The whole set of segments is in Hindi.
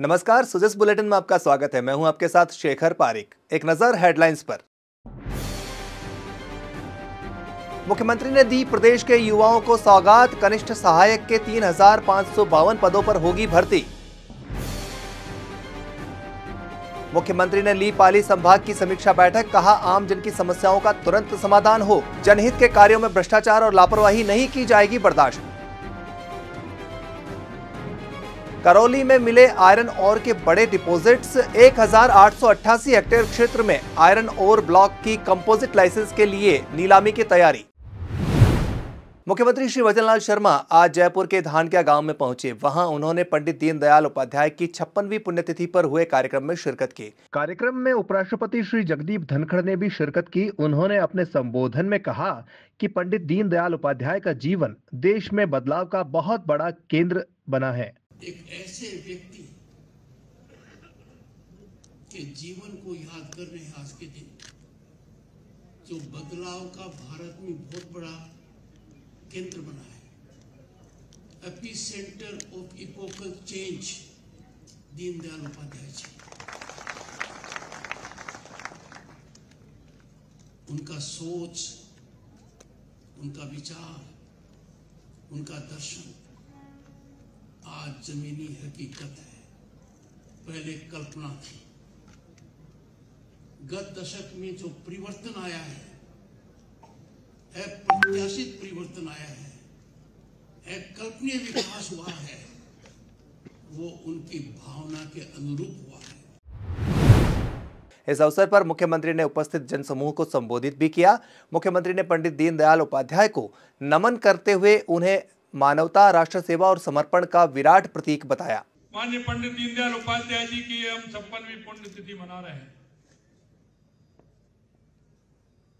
नमस्कार, सुजस बुलेटिन में आपका स्वागत है। मैं हूं आपके साथ शेखर पारिक। एक नजर हेडलाइंस पर। मुख्यमंत्री ने दी प्रदेश के युवाओं को सौगात। कनिष्ठ सहायक के 3,552 पदों पर होगी भर्ती। मुख्यमंत्री ने ली पाली संभाग की समीक्षा बैठक। कहा, आम जन की समस्याओं का तुरंत समाधान हो। जनहित के कार्यों में भ्रष्टाचार और लापरवाही नहीं की जाएगी बर्दाश्त। करौली में मिले आयरन ओर के बड़े डिपॉजिट्स। 1,888 हेक्टेयर क्षेत्र में आयरन ओर ब्लॉक की कंपोजिट लाइसेंस के लिए नीलामी की तैयारी। मुख्यमंत्री श्री भजनलाल शर्मा आज जयपुर के धानक्या गांव में पहुंचे। वहां उन्होंने पंडित दीनदयाल उपाध्याय की 56वीं पुण्यतिथि पर हुए कार्यक्रम में शिरकत की। कार्यक्रम में उपराष्ट्रपति श्री जगदीप धनखड़ ने भी शिरकत की। उन्होंने अपने संबोधन में कहा कि पंडित दीनदयाल उपाध्याय का जीवन देश में बदलाव का बहुत बड़ा केंद्र बना है। एक ऐसे व्यक्ति के जीवन को याद कर रहे हैं आज के दिन, जो बदलाव का भारत में बहुत बड़ा केंद्र बना है। Epicentre of epochal change Deendayal Upadhyay ji. उनका सोच, उनका विचार, उनका दर्शन आज जमीनी हकीकत है। पहले कल्पना थी। गत दशक में जो परिवर्तन आया है, अप्रत्याशित परिवर्तन आया है, एक कल्पनीय विकास हुआ है, वो उनकी भावना के अनुरूप हुआ है। इस अवसर पर मुख्यमंत्री ने उपस्थित जनसमूह को संबोधित भी किया। मुख्यमंत्री ने पंडित दीनदयाल उपाध्याय को नमन करते हुए उन्हें मानवता, राष्ट्र सेवा और समर्पण का विराट प्रतीक बताया। माननीय पंडित दीनदयाल उपाध्याय जी की हम 56वीं पुण्यतिथि मना रहे हैं।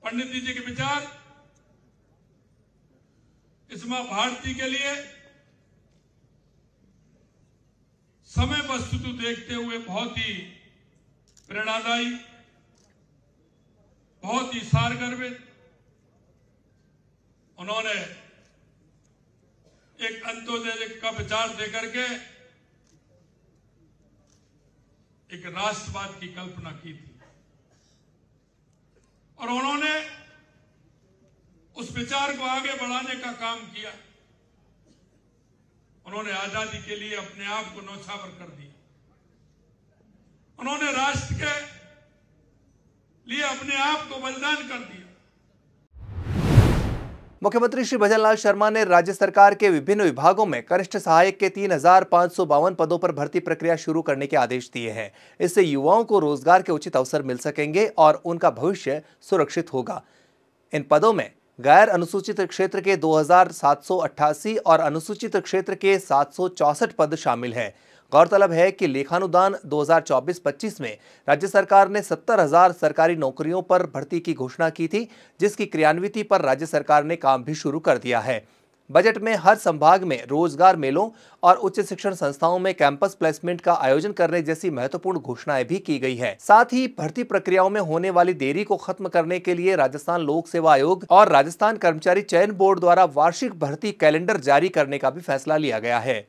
पंडित जी के विचार इस मां भारती के लिए समय वस्तु देखते हुए बहुत ही प्रेरणादायी, बहुत ही सारगर्भित। उन्होंने एक अंत्योदय का विचार देकर के एक राष्ट्रवाद की कल्पना की थी और उन्होंने उस विचार को आगे बढ़ाने का काम किया। उन्होंने आजादी के लिए अपने आप को न्यौछावर कर दिया। उन्होंने राष्ट्र के लिए अपने आप को बलिदान कर दिया। मुख्यमंत्री श्री भजनलाल शर्मा ने राज्य सरकार के विभिन्न विभागों में कनिष्ठ सहायक के 3,552 पदों पर भर्ती प्रक्रिया शुरू करने के आदेश दिए हैं। इससे युवाओं को रोजगार के उचित अवसर मिल सकेंगे और उनका भविष्य सुरक्षित होगा। इन पदों में गैर अनुसूचित क्षेत्र के 2,788 और अनुसूचित क्षेत्र के 764 पद शामिल हैं। गौरतलब है कि लेखानुदान 2024-25 में राज्य सरकार ने 70,000 सरकारी नौकरियों पर भर्ती की घोषणा की थी, जिसकी क्रियान्विति पर राज्य सरकार ने काम भी शुरू कर दिया है। बजट में हर संभाग में रोजगार मेलों और उच्च शिक्षण संस्थाओं में कैंपस प्लेसमेंट का आयोजन करने जैसी महत्वपूर्ण घोषणाएं भी की गई है। साथ ही भर्ती प्रक्रियाओं में होने वाली देरी को खत्म करने के लिए राजस्थान लोक सेवा आयोग और राजस्थान कर्मचारी चयन बोर्ड द्वारा वार्षिक भर्ती कैलेंडर जारी करने का भी फैसला लिया गया है।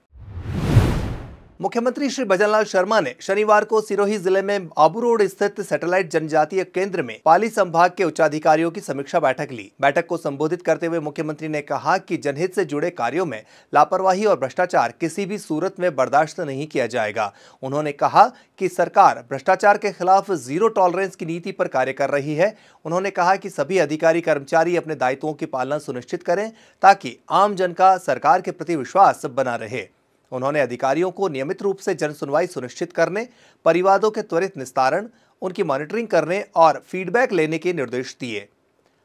मुख्यमंत्री श्री भजनलाल शर्मा ने शनिवार को सिरोही जिले में आबू रोड स्थित सैटेलाइट जनजातीय केंद्र में पाली संभाग के उच्चाधिकारियों की समीक्षा बैठक ली। बैठक को संबोधित करते हुए मुख्यमंत्री ने कहा कि जनहित से जुड़े कार्यों में लापरवाही और भ्रष्टाचार किसी भी सूरत में बर्दाश्त नहीं किया जाएगा। उन्होंने कहा कि सरकार भ्रष्टाचार के खिलाफ जीरो टॉलरेंस की नीति पर कार्य कर रही है। उन्होंने कहा कि सभी अधिकारी कर्मचारी अपने दायित्वों की पालना सुनिश्चित करें ताकि आम जन का सरकार के प्रति विश्वास बना रहे। उन्होंने अधिकारियों को नियमित रूप से जन सुनवाई सुनिश्चित करने, परिवादों के त्वरित निस्तारण, उनकी मॉनिटरिंग करने और फीडबैक लेने के निर्देश दिए।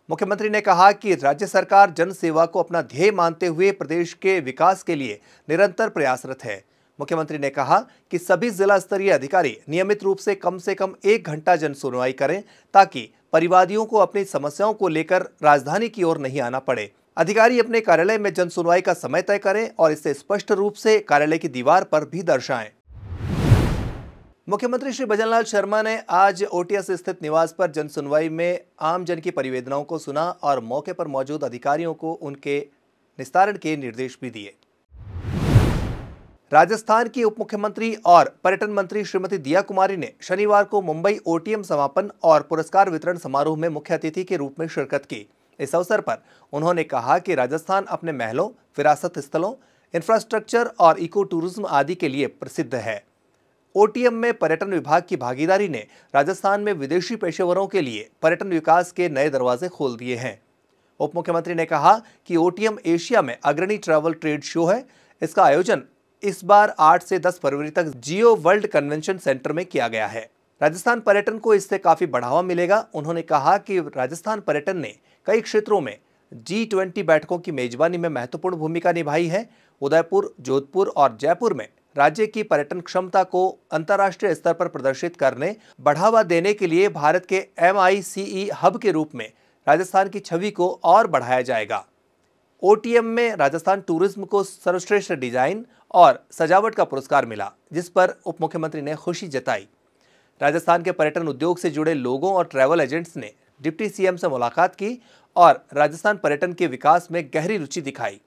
मुख्यमंत्री ने कहा कि राज्य सरकार जन सेवा को अपना ध्येय मानते हुए प्रदेश के विकास के लिए निरंतर प्रयासरत है। मुख्यमंत्री ने कहा कि सभी जिला स्तरीय अधिकारी नियमित रूप से कम 1 घंटा जन सुनवाई करें ताकि परिवादियों को अपनी समस्याओं को लेकर राजधानी की ओर नहीं आना पड़े। अधिकारी अपने कार्यालय में जन सुनवाई का समय तय करें और इसे स्पष्ट रूप से कार्यालय की दीवार पर भी दर्शाएं। मुख्यमंत्री श्री भजनलाल शर्मा ने आज ओटीएस स्थित निवास पर जन सुनवाई में आम जन की परिवेदनाओं को सुना और मौके पर मौजूद अधिकारियों को उनके निस्तारण के निर्देश भी दिए। राजस्थान की उप मुख्यमंत्री और पर्यटन मंत्री श्रीमती दिया कुमारी ने शनिवार को मुंबई ओटीएम समापन और पुरस्कार वितरण समारोह में मुख्य अतिथि के रूप में शिरकत की। इस अवसर पर उन्होंने कहा कि राजस्थान अपने महलों, विरासत स्थलों, इंफ्रास्ट्रक्चर और इको टूरिज्म आदि के लिए प्रसिद्ध है। ओटीएम में पर्यटन विभाग की भागीदारी ने राजस्थान में विदेशी पेशेवरों के लिए पर्यटन विकास के नए दरवाजे खोल दिए हैं। उप मुख्यमंत्री ने कहा कि ओटीएम एशिया में अग्रणी ट्रैवल ट्रेड शो है। इसका आयोजन इस बार 8 से 10 फरवरी तक जियो वर्ल्ड कन्वेंशन सेंटर में किया गया है। राजस्थान पर्यटन को इससे काफी बढ़ावा मिलेगा। उन्होंने कहा कि राजस्थान पर्यटन ने कई क्षेत्रों में G20 बैठकों की मेजबानी में महत्वपूर्ण भूमिका निभाई है। उदयपुर, जोधपुर और जयपुर में राज्य की पर्यटन क्षमता को अंतर्राष्ट्रीय स्तर पर प्रदर्शित करने, बढ़ावा देने के लिए भारत के MICE हब के रूप में राजस्थान की छवि को और बढ़ाया जाएगा। ओटीएम में राजस्थान टूरिज्म को सर्वश्रेष्ठ डिजाइन और सजावट का पुरस्कार मिला, जिस पर उप मुख्यमंत्री ने खुशी जताई। राजस्थान के पर्यटन उद्योग से जुड़े लोगों और ट्रैवल एजेंट्स ने डिप्टी सीएम से मुलाकात की और राजस्थान पर्यटन के विकास में गहरी रुचि दिखाई।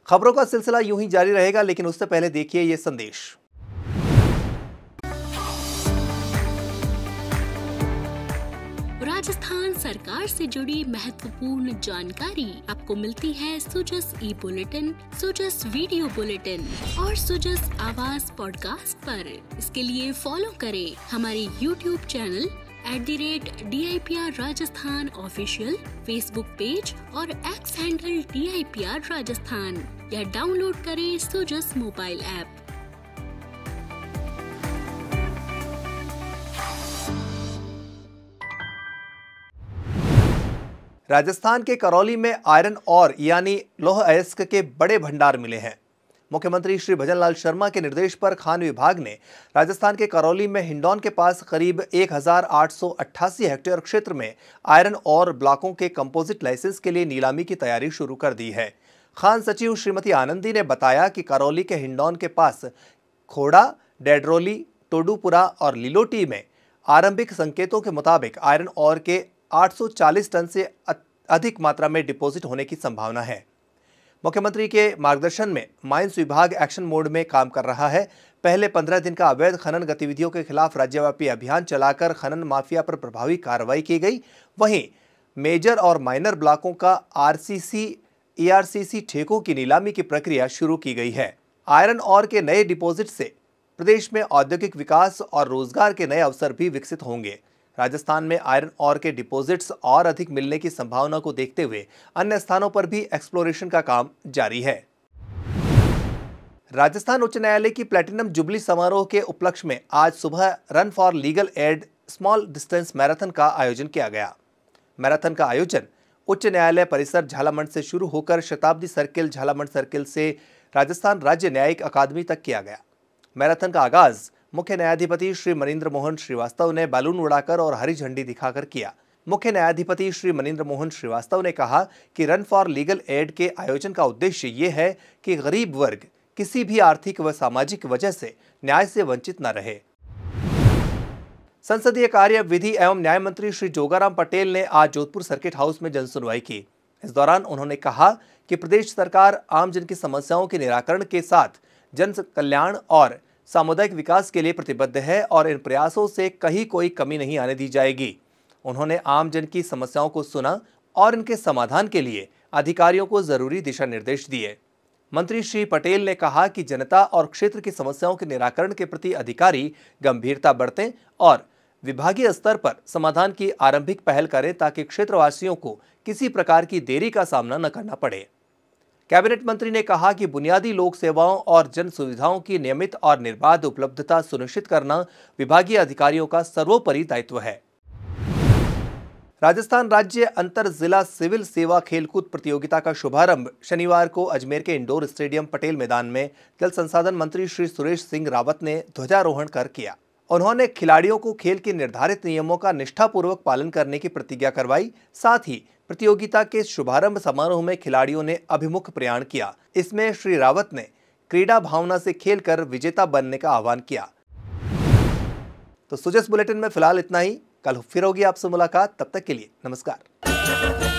खबरों का सिलसिला यूं ही जारी रहेगा, लेकिन उससे पहले देखिए ये संदेश। राजस्थान सरकार से जुड़ी महत्वपूर्ण जानकारी आपको मिलती है सुजस ई बुलेटिन, सुजस वीडियो बुलेटिन और सुजस आवाज पॉडकास्ट पर। इसके लिए फॉलो करें हमारे YouTube channel @DIPR Rajasthan official, Facebook page और X हैंडल DIPR राजस्थान या डाउनलोड करें सुजस मोबाइल ऐप। राजस्थान के करौली में आयरन और यानी लौह अयस्क के बड़े भंडार मिले हैं। मुख्यमंत्री श्री भजनलाल शर्मा के निर्देश पर खान विभाग ने राजस्थान के करौली में हिंडौन के पास करीब 1888 हेक्टेयर क्षेत्र में आयरन और ब्लॉकों के कंपोजिट लाइसेंस के लिए नीलामी की तैयारी शुरू कर दी है। खान सचिव श्रीमती आनंदी ने बताया कि करौली के हिंडौन के पास खोड़ा, डेडरोली, टोडूपुरा और लिलोटी में आरंभिक संकेतों के मुताबिक आयरन और के 840 टन से अधिक मात्रा में डिपॉजिट होने की संभावना है। मुख्यमंत्री के मार्गदर्शन में माइंस विभाग एक्शन मोड में काम कर रहा है। पहले 15 दिन का अवैध खनन गतिविधियों के खिलाफ राज्यव्यापी अभियान चलाकर खनन माफिया पर प्रभावी कार्रवाई की गई। वहीं मेजर और माइनर ब्लॉकों का RCC, ERCC ठेकों की नीलामी की प्रक्रिया शुरू की गई है। आयरन और के नए डिपॉजिट से प्रदेश में औद्योगिक विकास और रोजगार के नए अवसर भी विकसित होंगे। राजस्थान में आयरन और के डिपॉजिट्स और अधिक मिलने की संभावना को देखते हुए अन्य स्थानों पर भी एक्सप्लोरेशन का काम जारी है। राजस्थान उच्च न्यायालय की प्लैटिनम जुबली समारोह के उपलक्ष्य में आज सुबह run for legal aid small distance marathon का आयोजन किया गया। मैराथन का आयोजन उच्च न्यायालय परिसर झालामंड से शुरू होकर शताब्दी सर्किल, झालामंड सर्किल से राजस्थान राज्य न्यायिक अकादमी तक किया गया। मैराथन का आगाज मुख्य न्यायाधिपति श्री मनीन्द्र मोहन श्रीवास्तव ने बैलून उड़ाकर और हरी झंडी दिखाकर किया। मुख्य न्यायाधिपति श्री मनीन्द्र मोहन श्रीवास्तव ने कहा कि रन फॉर लीगल एड के आयोजन का उद्देश्य ये है कि गरीब वर्ग किसी भी आर्थिक व सामाजिक वजह से न्याय से वंचित न रहे। संसदीय कार्य, विधि एवं न्याय मंत्री श्री जोगाराम पटेल ने आज जोधपुर सर्किट हाउस में जनसुनवाई की। इस दौरान उन्होंने कहा कि प्रदेश सरकार आम जन की समस्याओं के निराकरण के साथ जन कल्याण और सामुदायिक विकास के लिए प्रतिबद्ध है और इन प्रयासों से कहीं कोई कमी नहीं आने दी जाएगी। उन्होंने आम जन की समस्याओं को सुना और इनके समाधान के लिए अधिकारियों को जरूरी दिशा निर्देश दिए। मंत्री श्री पटेल ने कहा कि जनता और क्षेत्र की समस्याओं के निराकरण के प्रति अधिकारी गंभीरता बरतें और विभागीय स्तर पर समाधान की आरंभिक पहल करें ताकि क्षेत्रवासियों को किसी प्रकार की देरी का सामना न करना पड़े। कैबिनेट मंत्री ने कहा कि बुनियादी लोक सेवाओं और जन सुविधाओं की नियमित और निर्बाध उपलब्धता सुनिश्चित करना विभागीय अधिकारियों का सर्वोपरि दायित्व है। राजस्थान राज्य अंतर जिला सिविल सेवा खेलकूद प्रतियोगिता का शुभारंभ शनिवार को अजमेर के इंडोर स्टेडियम पटेल मैदान में जल संसाधन मंत्री श्री सुरेश सिंह रावत ने ध्वजारोहण कर किया। उन्होंने खिलाड़ियों को खेल के निर्धारित नियमों का निष्ठापूर्वक पालन करने की प्रतिज्ञा करवाई। साथ ही प्रतियोगिता के शुभारंभ समारोह में खिलाड़ियों ने अभिमुख प्रयाण किया। इसमें श्री रावत ने क्रीड़ा भावना से खेलकर विजेता बनने का आह्वान किया। तो सुजस बुलेटिन में फिलहाल इतना ही। कल फिर होगी आपसे मुलाकात। तब तक के लिए नमस्कार।